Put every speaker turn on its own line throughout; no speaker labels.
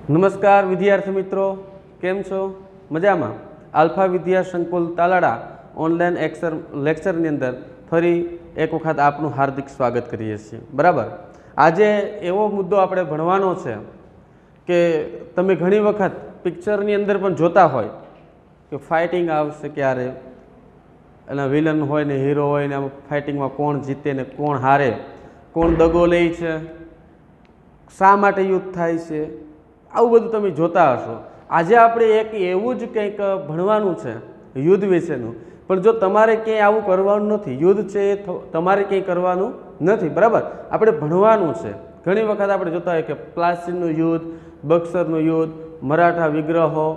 નમસ્કાર વિદ્યાર્થી મિત્રો, કેમ છો? મજામાં? આલ્ફા વિદ્યા સંકુલ તાલાડા ઓનલાઈન લેક્ચરની અંદર ફરી એક વખત આપનું હાર્દિક સ્વાગત કરીએ છીએ. બરાબર, આજે એવો મુદ્દો આપણે ભણવાનો છે કે તમે ઘણી વખત પિક્ચરની અંદર પણ જોતા હોય કે ફાઇટિંગ આવશે ક્યારે, એના વિલન હોય ને હીરો હોય ને આમ ફાઇટિંગમાં કોણ જીતે ને કોણ હારે, કોણ દગો લે છે, શા માટે યુદ્ધ થાય છે, આવું બધું તમે જોતા હશો. આજે આપણે એક એવું જ કંઈક ભણવાનું છે યુદ્ધ વિશેનું, પણ જો તમારે ક્યાંય આવું કરવાનું નથી, યુદ્ધ છે એ તમારે ક્યાંય કરવાનું નથી. બરાબર, આપણે ભણવાનું છે. ઘણી વખત આપણે જોતા હોય કે પ્લાસીનું યુદ્ધ, બક્સરનું યુદ્ધ, મરાઠા વિગ્રહો,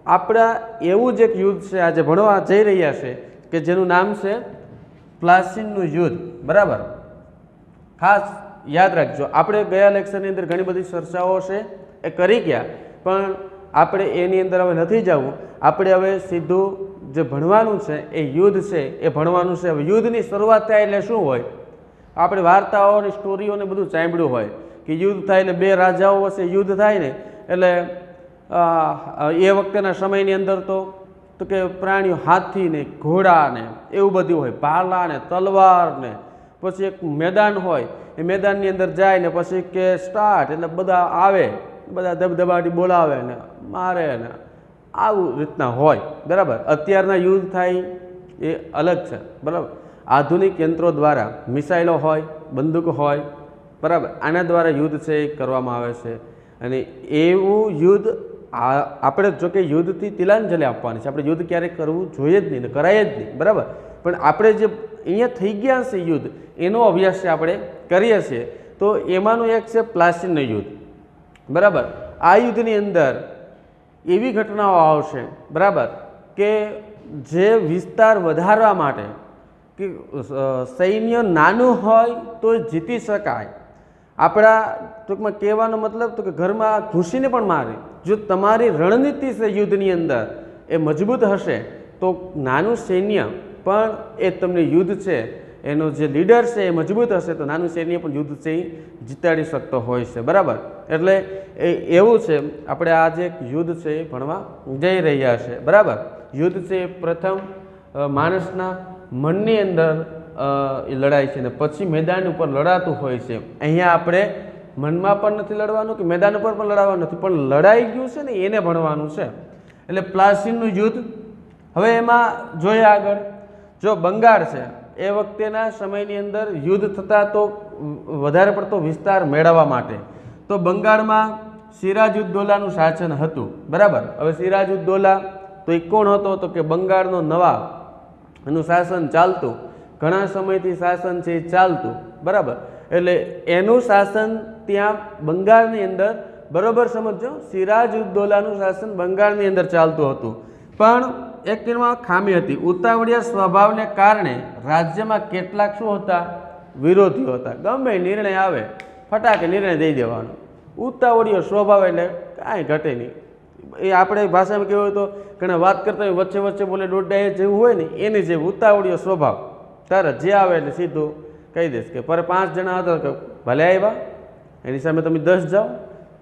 આપણા એવું જ એક યુદ્ધ છે આજે ભણવા જઈ રહ્યા છે કે જેનું નામ છે પ્લાસીનું યુદ્ધ. બરાબર, ખાસ યાદ રાખજો. આપણે ગયા લેક્ચરની અંદર ઘણી બધી ચર્ચાઓ છે એ કરી ગયા, પણ આપણે એની અંદર હવે નથી જવું. આપણે હવે સીધું જે ભણવાનું છે એ યુદ્ધ છે એ ભણવાનું છે. હવે યુદ્ધની શરૂઆત થાય એટલે શું હોય? આપણે વાર્તાઓ અને સ્ટોરીઓને બધું સાંભળ્યું હોય કે યુદ્ધ થાય એટલે બે રાજાઓ વચ્ચે યુદ્ધ થાય ને, એટલે એ વખતેના સમયની અંદર તો કે પ્રાણીઓ હાથી ને ઘોડા ને એવું બધું હોય, ભાલા ને તલવાર ને, પછી એક મેદાન હોય, એ મેદાનની અંદર જાય ને પછી કે સ્ટાર્ટ એટલે બધા આવે, બધા ધબધબાટી બોલાવે ને મારે ને આવું રીતના હોય. બરાબર, અત્યારના યુદ્ધ થાય એ અલગ છે. બરાબર, આધુનિક યંત્રો દ્વારા મિસાઇલો હોય, બંદૂક હોય, બરાબર, આના દ્વારા યુદ્ધ છે એ કરવામાં આવે છે. અને એવું યુદ્ધ આપણે જોકે યુદ્ધથી તિલાંજલિ આપવાની છે. આપણે યુદ્ધ ક્યારેય કરવું જોઈએ જ નહીં ને કરાય જ નહીં. બરાબર, પણ આપણે જે અહીંયા થઈ ગયા છે યુદ્ધ, એનો અભ્યાસ છે આપણે કરીએ છીએ. તો એમાંનું એક છે પ્લાસીનું યુદ્ધ. બરાબર, આ યુદ્ધની અંદર એવી ઘટનાઓ આવશે, બરાબર, કે જે વિસ્તાર વધારવા માટે કે સૈન્ય નાનું હોય તો જીતી શકાય. આપણા ટૂંકમાં કહેવાનો મતલબ તો કે ઘરમાં ઘૂસીને પણ મારે. જો તમારી રણનીતિ છે યુદ્ધની અંદર એ મજબૂત હશે તો નાનું સૈન્ય પણ એ તમને યુદ્ધ છે એનો જે લીડર છે એ મજબૂત હશે તો નાનું સૈન્ય પણ યુદ્ધ છે એ જીતાડી શકતો હોય છે. બરાબર, એટલે એવું છે. આપણે આજે એક યુદ્ધ છે એ ભણવા જઈ રહ્યા છે. બરાબર, યુદ્ધ છે એ પ્રથમ માણસના મનની અંદર એ લડાઈ છે ને પછી મેદાન ઉપર લડાતું હોય છે. અહીંયા આપણે મનમાં પણ નથી લડવાનું કે મેદાન ઉપર પણ લડાવવાનું નથી, પણ લડાઈ ગયું છે ને એને ભણવાનું છે. એટલે પ્લાસીનું યુદ્ધ. હવે એમાં જોઈએ આગળ, જો બંગાળ છે એ વખતેના સમયની અંદર યુદ્ધ થતા તો વધારે પડતો વિસ્તાર મેળવવા માટે તો બંગાળમાં સિરાજુદ્દૌલાનું શાસન હતું. બરાબર, હવે સિરાજુદ્દૌલા તો એ કોણ હતો? તો કે બંગાળનો નવાબ, એનું શાસન ચાલતું, ઘણા સમયથી શાસન છે એ ચાલતું. બરાબર, એટલે એનું શાસન ત્યાં બંગાળની અંદર, બરાબર સમજો, સિરાજુદ્દૌલાનું શાસન બંગાળની અંદર ચાલતું હતું. પણ એક એમાં ખામી હતી. ઉતાવળિયા સ્વભાવને કારણે રાજ્યમાં કેટલાક શું હતા? વિરોધીઓ હતા. ગમે નિર્ણય આવે ફટાકે નિર્ણય દઈ દેવાનો. ઉતાવળિયો સ્વભાવ એટલે કાંઈ ઘટે નહીં. એ આપણે ભાષામાં કહેવું હોય તો ઘણા વાત કરતા હોય વચ્ચે વચ્ચે બોલે દોડાય જેવું હોય ને એની જેવું ઉતાવળિયો સ્વભાવ. તરત જે આવે એટલે સીધું કહી દઈશ કે પર 5 જણા હતા કે ભલે આવ્યા, એની સામે તમે 10 જાઓ.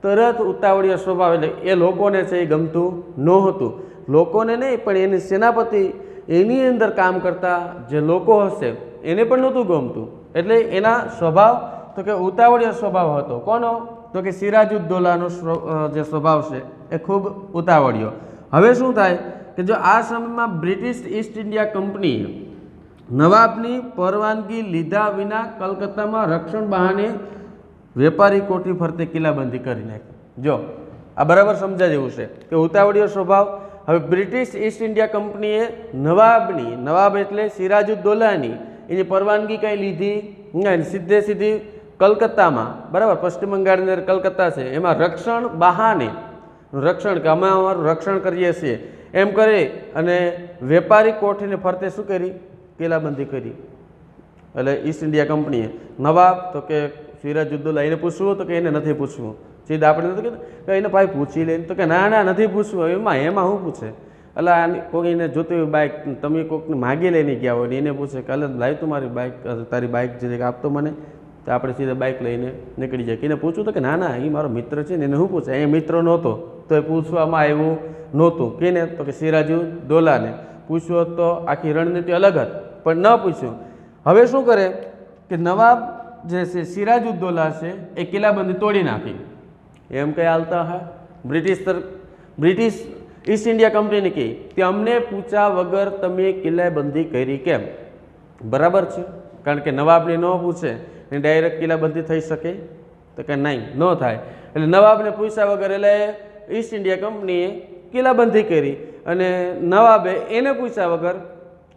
તરત ઉતાવળિયો સ્વભાવ એટલે એ લોકોને છે એ ગમતું નહોતું. લોકોને નહીં પણ એની સેનાપતિ એની અંદર કામ કરતા જે લોકો હશે એને પણ નહોતું ગમતું. એટલે એના સ્વભાવ તો કે ઉતાવળિયો સ્વભાવ હતો. કોનો? તો કે સિરાજુદ્દૌલાનો જે સ્વભાવ છે એ ખૂબ ઉતાવળિયો. હવે શું થાય કે જો આ સમયમાં બ્રિટિશ ઈસ્ટ ઇન્ડિયા કંપનીએ નવાબની પરવાનગી લીધા વિના કલકત્તામાં રક્ષણ બહાને વેપારી કોઠી ફરતે કિલ્લાબંધી કરી નાખી. જો આ બરાબર સમજા જેવું છે કે ઉતાવળિયો સ્વભાવ. હવે બ્રિટિશ ઈસ્ટ ઇન્ડિયા કંપનીએ નવાબની, નવાબ એટલે સિરાજુદ્દૌલાની, એની પરવાનગી કંઈ લીધી સીધે સીધી કલકત્તામાં, બરાબર, પશ્ચિમ બંગાળની અંદર કલકત્તા છે એમાં રક્ષણ બહાને, રક્ષણ કે અમે અમારું રક્ષણ કરીએ છીએ એમ કરી અને વેપારી કોઠીને ફરતે શું કરી? કિલ્લાબંધી કરી. એટલે ઈસ્ટ ઇન્ડિયા કંપનીએ નવાબ તો કે સિરાજુદ્દૌલા એને પૂછવું તો કે એને નથી પૂછવું. સીધા આપણે નથી કીધું કે એને ભાઈ પૂછી લે તો કે ના ના નથી પૂછવું. એમાં શું પૂછે? એટલે કોઈ એને જોતી હોય બાઇક, તમે કોઈકને માગી લઈને ગયા હોય ને એને પૂછે કે અલે લાવી તું મારી બાઇક, તારી બાઇક જે આપતો મને તો આપણે સીધા બાઇક લઈને નીકળી જાય. એને પૂછ્યું તો કે ના ના, એ મારો મિત્ર છે ને, એને શું પૂછે, અહીંયા મિત્ર નહોતો તો એ પૂછવામાં આવ્યું નહોતું. કેને? તો કે સિરાજુદ્દૌલાને પૂછ્યું હોત તો આખી રણનીતિ અલગ હતી, પણ ન પૂછ્યું. હવે શું કરે કે નવાબ જે છે સિરાજુદ્દૌલા છે એ કિલ્લાબંધી તોડી નાખી. એમ કંઈ હાલતા હા, બ્રિટિશ ઈસ્ટ ઇન્ડિયા કંપનીને કહી કે અમને પૂછ્યા વગર તમે કિલ્લાબંધી કરી કેમ? બરાબર છે, કારણ કે નવાબને ન પૂછે ને ડાયરેક્ટ કિલ્લાબંધી થઈ શકે? તો કે નહીં, ન થાય. એટલે નવાબને પૂછ્યા વગર એટલે ઈસ્ટ ઇન્ડિયા કંપનીએ કિલ્લાબંધી કરી અને નવાબે એને પૂછ્યા વગર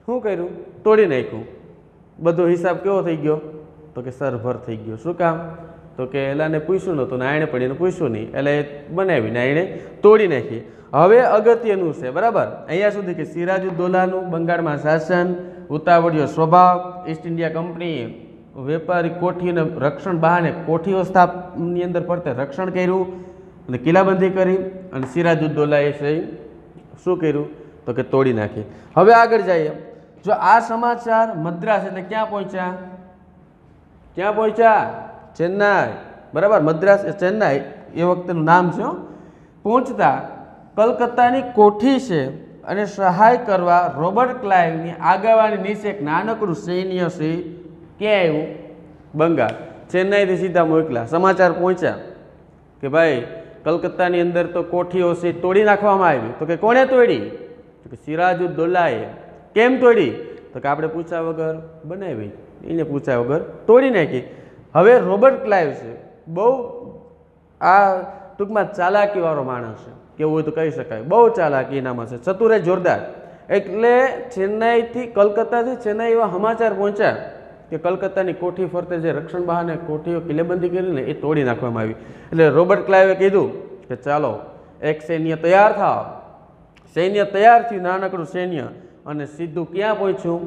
શું કર્યું? તોડી નાખ્યું. બધો હિસાબ કેવો થઈ ગયો? તો કે સરભર થઈ ગયો. શું કામ? તો કે એલાને પૂછ્યું નહોતું ને આણે પણ એને પૂછ્યું નહીં, એટલે એ બનાવીને એણે તોડી નાખી. હવે અગત્યનું છે, બરાબર, અહીંયા સુધી કે સિરાજુદ્દૌલાનું બંગાળમાં શાસન, ઉતાવળિયો સ્વભાવ, ઈસ્ટ ઇન્ડિયા કંપનીએ વેપારી કોઠીને રક્ષણ બહાને કોઠી વ્યવસ્થાની અંદર પડતે રક્ષણ કર્યું અને કિલ્લાબંધી કરી અને સિરાજુદ્દૌલાએ શું કર્યું? તો કે તોડી નાખી. હવે આગળ જઈએ. જો આ સમાચાર મદ્રાસ એટલે ક્યાં પહોંચ્યા? ક્યાં પહોંચ્યા? ચેન્નાઈ, બરાબર. મદ્રાસ એ ચેન્નાઈ એ વખતેનું નામ છે. પહોંચતા કલકત્તાની કોઠી છે અને સહાય કરવા રોબર્ટ ક્લાઇવની આગેવાની નીચે એક નાનકડું સૈન્ય છે. ક્યાં આવ્યું? બંગાળ. ચેન્નાઈથી સીધા મોકલા. સમાચાર પહોંચ્યા કે ભાઈ કલકત્તાની અંદર તો કોઠીઓ છે તોડી નાખવામાં આવી. તો કે કોણે તોડી? તો કે સિરાજુદ્દૌલાએ. કેમ તોડી? તો કે આપણે પૂછ્યા વગર બનાવી, એને પૂછ્યા વગર તોડી નાખી. હવે રોબર્ટ ક્લાઇવ છે બહુ આ ટૂંકમાં ચાલાકીવાળો માણસ છે, કેવું હોય તો કહી શકાય. બહુ ચાલાકી એનામાં છે, ચતુરે જોરદાર. એટલે ચેન્નાઈથી કલકત્તાથી ચેન્નાઈ એવા સમાચાર પહોંચ્યા કે કલકત્તાની કોઠી ફરતે જે રક્ષણ બહાને કોઠીઓ કિલ્લેબંધી કરીને એ તોડી નાખવામાં આવી. એટલે રોબર્ટ ક્લાઇવે કીધું કે ચાલો એક સૈન્ય તૈયાર થાવ. સૈન્ય તૈયાર થયું, નાનકડું સૈન્ય, અને સીધું ક્યાં પહોંચ્યું?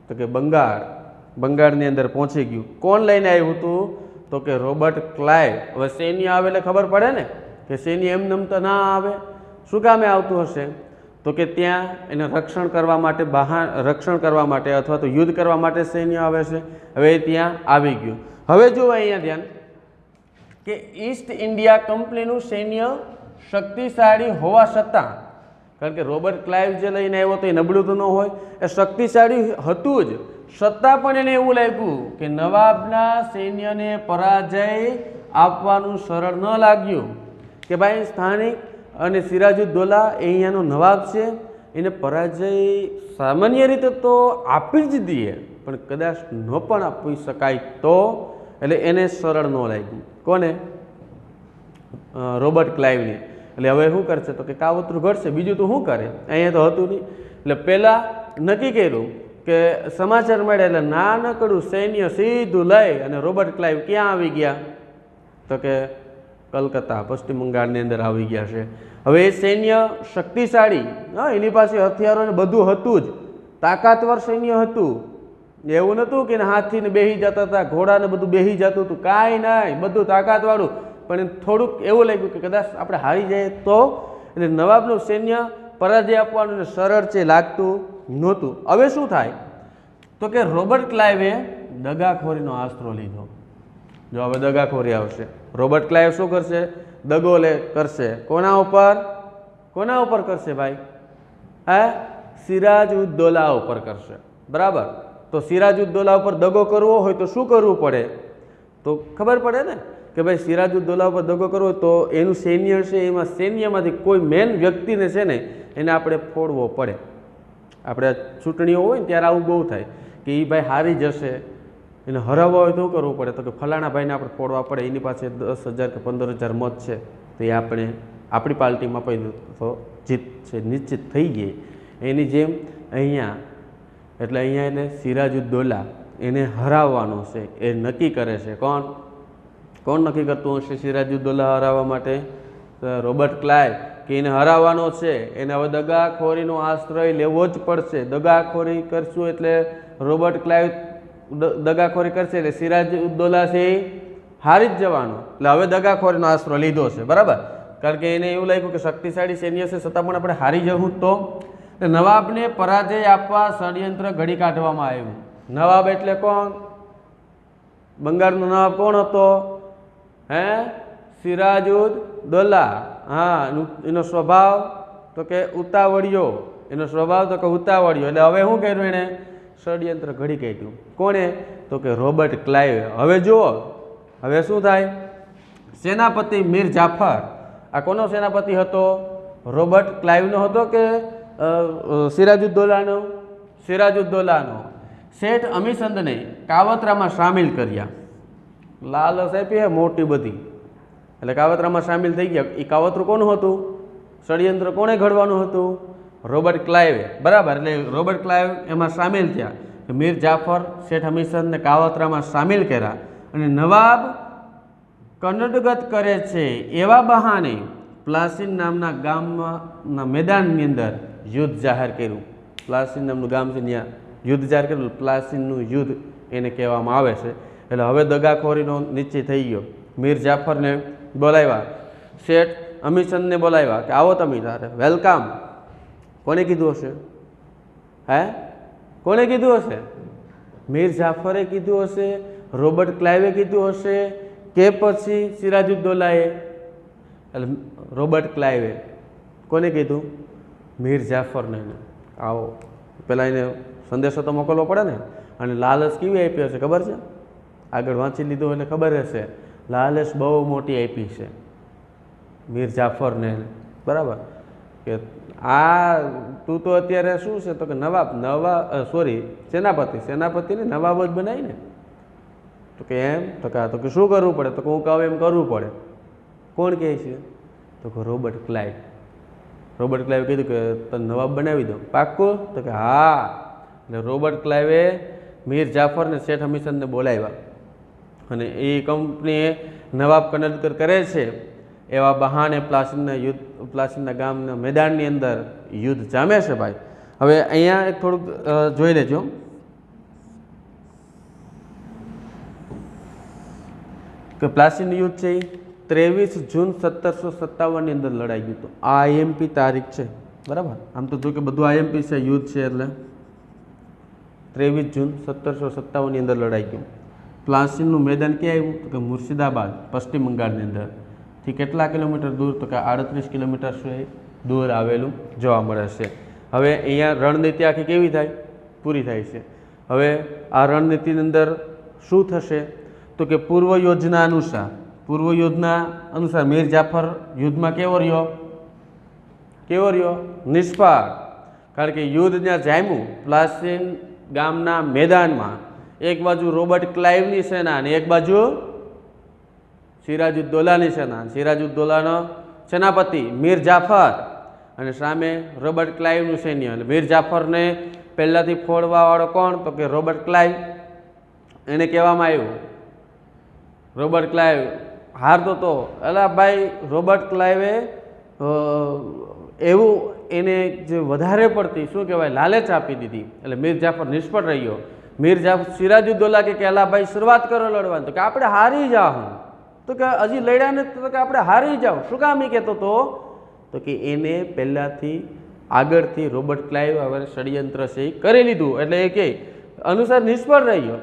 તો કે બંગાળ. બંગાળની અંદર પહોંચી ગયું. કોણ લઈને આવ્યું હતું? તો કે રોબર્ટ ક્લાઇવ. હવે સૈન્ય આવે એટલે ખબર પડે ને કે સૈન્ય એમનેમ તો ના આવે. શું કામે આવતું હશે? તો કે ત્યાં એને રક્ષણ કરવા માટે રક્ષણ કરવા માટે અથવા તો યુદ્ધ કરવા માટે સૈન્ય આવે છે. હવે ત્યાં આવી ગયું. હવે જુઓ અહીંયા ધ્યાન કે ઈસ્ટ ઇન્ડિયા કંપનીનું સૈન્ય શક્તિશાળી હોવા છતાં, કારણ કે રોબર્ટ ક્લાઇવ જે લઈને આવ્યો તો એ નબળું તો ન હોય, એ શક્તિશાળી હતું જ, છતાં પણ એને એવું લાગ્યું કે નવાબના સૈન્યને પરાજય આપવાનું સરળ ન લાગ્યું. કે ભાઈ સ્થાનિક અને સિરાજુદ્દૌલા એ અહીંયાનો નવાબ છે, એને પરાજય સામાન્ય રીતે તો આપી જ દઈએ, પણ કદાચ ન પણ આપી શકાય તો, એટલે એને સરળ ન લાગ્યું. કોને? રોબર્ટ ક્લાઇવને. એટલે હવે શું કરશે? તો કે કાવતરું ઘડશે, બીજું તો શું કરે? અહીંયા તો હતું નહીં. એટલે પહેલાં નક્કી કર્યું કે સમાચાર મળે એટલે નાનકડું સૈન્ય સીધું લઈ અને રોબર્ટ ક્લાઇવ ક્યાં આવી ગયા? તો કે કલકત્તા, પશ્ચિમ બંગાળની અંદર આવી ગયા છે. હવે એ સૈન્ય શક્તિશાળી, હા, એની પાસે હથિયારો ને બધું હતું જ, તાકાતવર સૈન્ય હતું. એવું નહોતું કે હાથીને બેસી જતા હતા, ઘોડાને બધું બેસી જતું હતું, કાંઈ નહીં, બધું તાકાતવાળું. પણ થોડુંક એવું લાગ્યું કે કદાચ આપણે હારી જઈએ તો, એટલે નવાબનું સૈન્ય પરાજય આપવાનું સરળ છે લાગતું નહોતું. હવે શું થાય? તો કે રોબર્ટ ક્લાઇવે દગાખોરીનો આશરો લીધો. જો હવે દગાખોરી આવશે. રોબર્ટ ક્લાઇવ શું કરશે? દગો કરશે. કોના ઉપર? કોના ઉપર કરશે ભાઈ? હા, સિરાજુદ્દૌલા ઉપર કરશે. બરાબર. તો સિરાજુદ્દૌલા ઉપર દગો કરવો હોય તો શું કરવું પડે? તો ખબર પડે ને કે ભાઈ સિરાજુદ્દૌલા ઉપર દગો કરવો તો એનું સૈન્ય છે, એમાં સૈન્યમાંથી કોઈ મેન વ્યક્તિને છે ને એને આપણે ફોડવો પડે. આપણે ચૂંટણીઓ હોય ને ત્યારે આવું બહુ થાય કે એ ભાઈ હારી જશે, એને હરાવવા હોય તો શું કરવું પડે? તો કે ફલાણા ભાઈને આપણે ફોડવા પડે, એની પાસે 10,000 કે 15,000 મત છે, તો એ આપણે આપણી પાર્ટીમાં પહેલું તો જીત છે નિશ્ચિત થઈ ગઈ. એની જેમ અહીંયા, એટલે અહીંયા એને સિરાજુદ્દૌલા એને હરાવવાનો છે એ નક્કી કરે છે. કોણ નક્કી કરતું હશે સિરાજુદ્દૌલા હરાવવા માટે? રોબર્ટ ક્લાઇવ, કે એને હરાવવાનો છે, એને હવે દગાખોરીનો આશ્રય લેવો જ પડશે. દગાખોરી કરશું એટલે રોબર્ટ ક્લાઇવ દગાખોરી કરશે એટલે સિરાજુદ્દૌલા છે હારી જ જવાનો. એટલે હવે દગાખોરીનો આશરો લીધો છે. બરાબર. કારણ કે એને એવું લાગ્યું કે શક્તિશાળી સૈન્ય છે છતાં પણ આપણે હારી જવું તો. નવાબને પરાજય આપવા ષડયંત્ર ઘડી કાઢવામાં આવ્યું. નવાબ એટલે કોણ? બંગાળનો નવાબ કોણ હતો? હે, સિરાજુદ્દૌલા. હા, એનો સ્વભાવ તો કે ઉતાવળિયો, એનો સ્વભાવ તો કે ઉતાવળિયો. એટલે હવે શું કર્યું એણે? ષડયંત્ર ઘડી કાઢ્યું. કોણે? તો કે રોબર્ટ ક્લાઇવે. હવે જુઓ, હવે શું થાય? સેનાપતિ મીર જાફર, આ કોનો સેનાપતિ હતો? રોબર્ટ ક્લાઇવનો હતો કે સિરાજુદ્દૌલાનો? સિરાજુદ્દૌલાનો. શેઠ અમીસંદને કાવતરામાં સામેલ કર્યા. લાલચ આપી હે મોટી બધી, એટલે કાવતરામાં સામેલ થઈ ગયા. એ કાવતરું કોનું હતું? ષડયંત્ર કોણે ઘડવાનું હતું? રોબર્ટ ક્લાઇવે. બરાબર. એટલે રોબર્ટ ક્લાઇવ એમાં સામેલ થયા. મીર જાફર શેઠ અમીસંદને કાવતરામાં સામેલ કર્યા અને નવાબ કનડગત કરે છે એવા બહાને પ્લાસીન નામના ગામના મેદાનની અંદર યુદ્ધ જાહેર કર્યું. પ્લાસીન નામનું ગામ છે, ત્યાં યુદ્ધ જાહેર કર્યું. પ્લાસીનનું યુદ્ધ એને કહેવામાં આવે છે. એટલે હવે દગાખોરીનો નિશ્ચય થઈ ગયો. મીર જાફરને બોલાવ્યા, શેઠ અમીસંદને બોલાવ્યા કે આવો તમે તારે વેલકમ. કોને કીધું હશે? હે, કોને કીધું હશે? મીર જાફરે કીધું હશે, રોબર્ટ ક્લાઇવે કીધું હશે કે પછી સિરાજુદ્દૌલાએ? એટલે રોબર્ટ ક્લાઇવે. કોને કીધું? મીર જાફરને. આવો, પેલા એને સંદેશો તો મોકલવો પડે ને. અને લાલચ કેવી આપી હશે ખબર છે? આગળ વાંચી લીધું એટલે ખબર હશે. લાલચ બહુ મોટી આપી છે મીર જાફરને. બરાબર. કે આ તું તો અત્યારે શું છે? તો કે સેનાપતિને નવાબ જ બનાવીને. તો કે એમ? તો કે તો કે શું કરવું પડે? તો કે હું કહું એમ કરવું પડે. કોણ કહે છે? તો કે રોબર્ટ ક્લાઇવ. રોબર્ટ ક્લાઇવે કીધું કે તને નવાબ બનાવી દો. પાક્કું? તો કે હા. એટલે રોબર્ટ ક્લાઇવે મીર જાફરને શેઠ અમીસંદને બોલાવ્યા અને એ કંપનીએ નવાબ કનડગત કરે છે એવા બહાને પ્લાસીનના ગામના મેદાનની અંદર યુદ્ધ જામે છે ભાઈ. હવે અહીંયા એક થોડુંક જોઈ લેજો કે પ્લાસીનું યુદ્ધ છે એ 23 જૂન 1757ની અંદર લડાઈ ગયું હતું. આ આઈએમપી તારીખ છે. બરાબર. આમ તો જો કે બધું આઈએમપી છે, યુદ્ધ છે. એટલે 23 જૂન 1757ની અંદર લડાઈ ગયું. પ્લાસીનું મેદાન ક્યાં આવ્યું? તો કે મુર્શિદાબાદ, પશ્ચિમ બંગાળની અંદર. થી કેટલા કિલોમીટર દૂર? તો કે 38 કિલોમીટર સુધી દૂર આવેલું જોવા મળે છે. હવે અહીંયા રણનીતિ આખી કેવી થાય? પૂરી થાય છે. હવે આ રણનીતિની અંદર શું થશે? તો કે પૂર્વ યોજના અનુસાર મીર જાફર યુદ્ધમાં કેવો રહ્યો? નિષ્ફળ. કારણ કે યુદ્ધ ત્યાં જામ્યું પ્લાસીન ગામના મેદાનમાં. એક બાજુ રોબર્ટ ક્લાઇવની સેના અને એક બાજુ સિરાજુદ્દૌલાની સેના. સિરાજુદ્દૌલાનો સેનાપતિ મીર જાફર અને સામે રોબર્ટ ક્લાઇવનું સૈન્ય. એટલે મીર જાફરને પહેલાંથી ફોડવાવાળો કોણ? તો કે રોબર્ટ ક્લાઇવ. એને કહેવામાં આવ્યું, રોબર્ટ ક્લાઇવ હારતો હતો. એટલે ભાઈ રોબર્ટ ક્લાઇવે એવું એને જે વધારે પડતી શું કહેવાય લાલચ આપી દીધી. એટલે મીર જાફર નિષ્ફળ રહ્યો. મીર જાફર સિરાજુદ્દૌલા કે અલા ભાઈ શરૂઆત કરો લડવાની. તો કે આપણે હારી જાઉં. તો કે હજી લડ્યા ને? તો કે આપણે હારી જાઓ. શું કામ એ કહેતો હતો? તો કે એને પહેલાંથી આગળથી રોબર્ટ ક્લાઇવ હવે ષડયંત્ર છે એ કરી લીધું. એટલે એ કે અનુસાર નિષ્ફળ રહ્યો.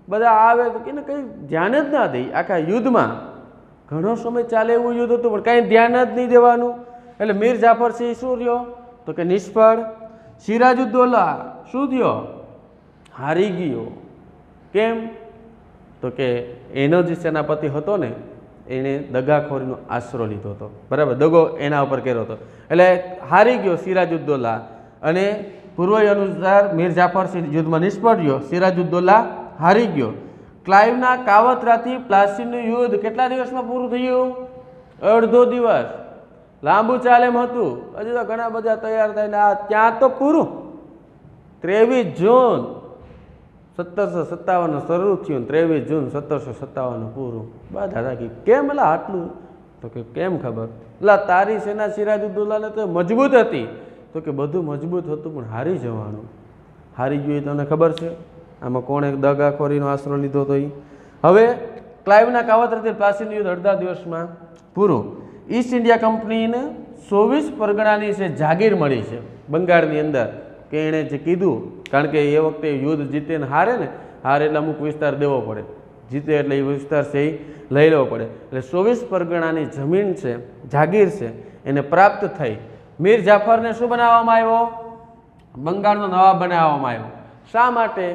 બધા આવે તો કે કંઈ ધ્યાન જ ના દે. આખા યુદ્ધમાં ઘણો સમય ચાલે એવું યુદ્ધ હતું પણ કાંઈ ધ્યાન જ નહીં દેવાનું. એટલે મીર જાફર છે એ શું રહ્યો? તો કે નિષ્ફળ. સિરાજુદ્દૌલા શું થયો? હારી ગયો. કેમ? તો કે એનો જે સેનાપતિ હતો ને એણે દગાખોરીનો આશરો લીધો હતો. બરાબર. દગો એના ઉપર કર્યો હતો એટલે હારી ગયો સિરાજુદ્દૌલા. અને પૂર્વ અનુસાર મીર જાફર યુદ્ધમાં નિષ્ફળ રહ્યો. સિરાજુદ્દૌલા હારી ગયો. ક્લાઇવના કાવતરાથી પ્લાસીનું યુદ્ધ કેટલા દિવસમાં પૂરું થયું? અડધો દિવસ. લાંબુ ચાલે એમ હતું. હજુ તો ઘણા બધા તૈયાર થઈને ત્યાં તો પૂરું. 23 જૂન 1757 શરૂ થયું, 23 જૂન 1757 પૂરું. બધા થાકી કેમ એટલે આટલું? તો કે કેમ ખબર? એટલે તારી સેના સિરાજુદ્દૌલાને તો મજબૂત હતી. તો કે બધું મજબૂત હતું પણ હારી જવાનું. હારી ગયું તમને ખબર છે? આમાં કોણે દગાખોરીનો આશરો લીધો હતો? હવે ક્લાઇવના કાવતરાથી પ્લાસીનું યુદ્ધ અડધા દિવસમાં પૂરું. ઈસ્ટ ઇન્ડિયા કંપનીને 24 પરગણાની છે જાગીર મળી છે બંગાળની અંદર. કે એણે જે કીધું, કારણ કે એ વખતે યુદ્ધ જીતે ને હારે એટલે અમુક વિસ્તાર દેવો પડે. જીતે એટલે એ વિસ્તાર છે એ લઈ લેવો પડે. એટલે 24 પરગણાની જમીન છે, જાગીર છે, એને પ્રાપ્ત થઈ મીર જાફરને શું બનાવવામાં આવ્યો? બંગાળનો નવાબ બનાવવામાં આવ્યો. શા માટે?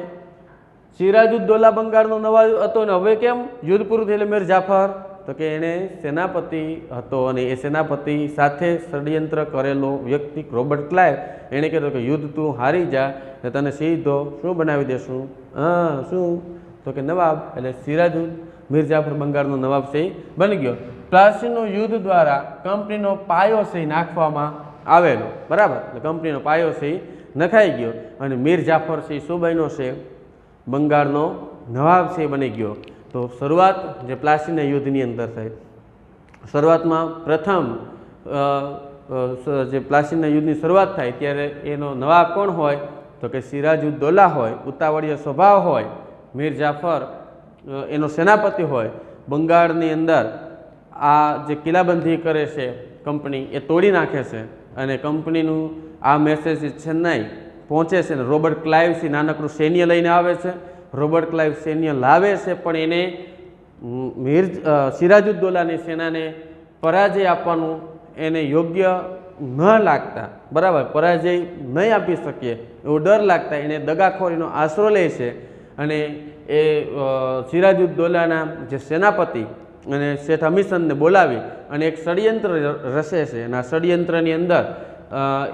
સિરાજુદ્દૌલા બંગાળનો નવાબ હતો ને હવે કેમ યુદ્ધ પૂરું થયું એટલે મીર જાફર? તો કે એણે સેનાપતિ હતો અને એ સેનાપતિ સાથે ષડયંત્ર કરેલો વ્યક્તિ રોબર્ટ ક્લાઇવ એણે કીધું કે યુદ્ધ તું હારી જા ને તને સીધો શું બનાવી દેશું? શું? તો કે નવાબ. એટલે સિરાજુદ મીર જાફર બંગાળનો નવાબ છે બની ગયો. પ્લાસીનું યુદ્ધ દ્વારા કંપનીનો પાયો છે નાખવામાં આવેલો, બરાબર. એટલે કંપનીનો પાયો છે નખાઈ ગયો અને મીર જાફર છે શું બન્યો છે? બંગાળનો નવાબ છે બની ગયો. તો શરૂઆત જે પ્લાસીના યુદ્ધની અંદર થઈ, શરૂઆતમાં પ્રથમ જે પ્લાસીના યુદ્ધની શરૂઆત થાય ત્યારે એનો નવાબ કોણ હોય? તો કે સિરાજુદ્દૌલા હોય, ઉતાવળીય સ્વભાવ હોય. મીર જાફર એનો સેનાપતિ હોય. બંગાળની અંદર આ જે કિલ્લાબંધી કરે છે કંપની એ તોડી નાખે છે અને કંપનીનું આ મેસેજ ચેન્નાઈ પહોંચે છે અને રોબર્ટ ક્લાઇવ નાનકડું સૈન્ય લઈને આવે છે. રોબર્ટ ક્લાઇવ સૈન્ય લાવે છે પણ એને સિરાજુદ્દૌલાની સેનાને પરાજય આપવાનું એને યોગ્ય ન લાગતા, બરાબર, પરાજય નહીં આપી શકીએ એવો ડર લાગતા એને દગાખોરીનો આશરો લે છે અને એ સિરાજુદ્દૌલાના જે સેનાપતિ અને શેઠ હમીસનને બોલાવી અને એક ષડયંત્ર રચે છે અને આ ષડયંત્રની અંદર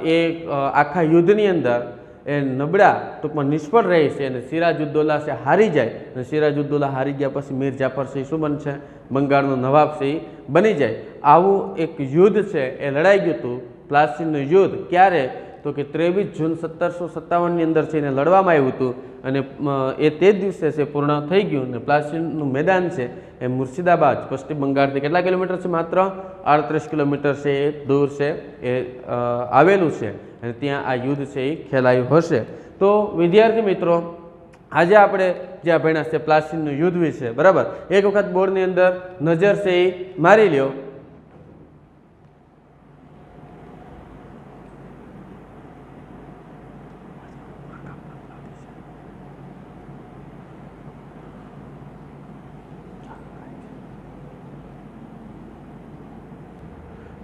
એ આખા યુદ્ધની અંદર એ નબળા ટૂંકમાં નિષ્ફળ રહે છે અને સિરાજુદ્દૌલા છે હારી જાય અને સિરાજુદ્દૌલા હારી ગયા પછી મીર જાફર છે શું બનશે? બંગાળનો નવાબ છે બની જાય. આવું એક યુદ્ધ છે એ લડાઈ ગયું હતું, પ્લાસીનું યુદ્ધ. ક્યારે? તો કે 23 જૂન 1757ની અંદર છે એને લડવામાં આવ્યું હતું અને એ તે જ દિવસે છે પૂર્ણ થઈ ગયું. અને પ્લાસીનું મેદાન છે એ મુર્શિદાબાદ પશ્ચિમ બંગાળથી કેટલા કિલોમીટર છે? માત્ર 38 કિલોમીટર છે એ દૂર છે એ આવેલું છે અને ત્યાં આ યુદ્ધ છે એ ખેલાયું હશે. તો વિદ્યાર્થી મિત્રો, આજે આપણે જે ભણ્યા છે પ્લાસીનું યુદ્ધ વિશે, બરાબર, એક વખત બોર્ડની અંદર નજર છે એ મારી લ્યો.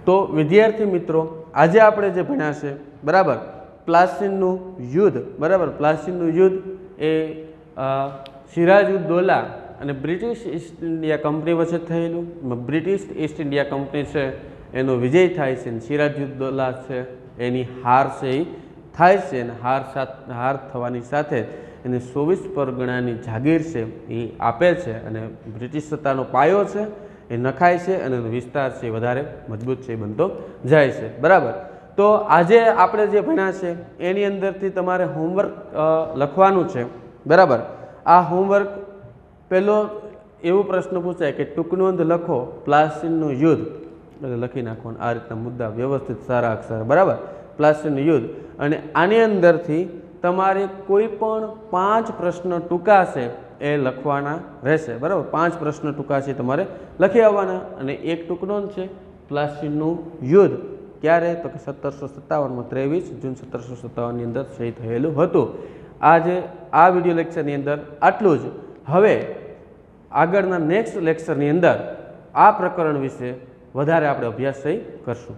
તો વિદ્યાર્થી મિત્રો, આજે આપણે જે ભણ્યા છે, બરાબર, પ્લાસીનું યુદ્ધ, બરાબર, પ્લાસીનું યુદ્ધ એ સિરાજુદ્દૌલા અને બ્રિટિશ ઈસ્ટ ઇન્ડિયા કંપની વચ્ચે થયેલું. બ્રિટિશ ઈસ્ટ ઇન્ડિયા કંપની છે એનો વિજય થાય છે અને સિરાજુદ્દૌલા છે એની હાર છે એ થાય છે અને હાર થવાની સાથે એને 24 પરગણાની જાગીર છે એ આપે છે અને બ્રિટિશ સત્તાનો પાયો છે એ નખાય છે અને વિસ્તાર છે વધારે મજબૂત છે બનતો જાય છે, બરાબર. તો આજે આપણે જે ભણ્યા છે એની અંદરથી તમારે હોમવર્ક લખવાનું છે, બરાબર. આ હોમવર્ક પહેલો એવો પ્રશ્ન પૂછાય કે ટૂંકનોંધ લખો પ્લાસીનું યુદ્ધ, એટલે લખી નાખવાનું આ રીતના મુદ્દા વ્યવસ્થિત સારા અક્ષર, બરાબર, પ્લાસીનું યુદ્ધ. અને આની અંદરથી તમારે કોઈ પણ 5 પ્રશ્ન ટૂંકા છે એ લખવાના રહેશે, બરાબર. 5 પ્રશ્ન ટૂંકા છે તમારે લખી આવવાના અને એક ટૂંકનોંધ છે પ્લાસીનું યુદ્ધ ક્યારે? તો કે 1757માં 23 જૂન 1757ની અંદર શહીદ થયેલું હતું. આજે આ વિડીયો લેક્ચરની અંદર આટલું જ. હવે આગળના નેક્સ્ટ લેક્ચરની અંદર આ પ્રકરણ વિશે વધારે આપણે અભ્યાસ કરશું.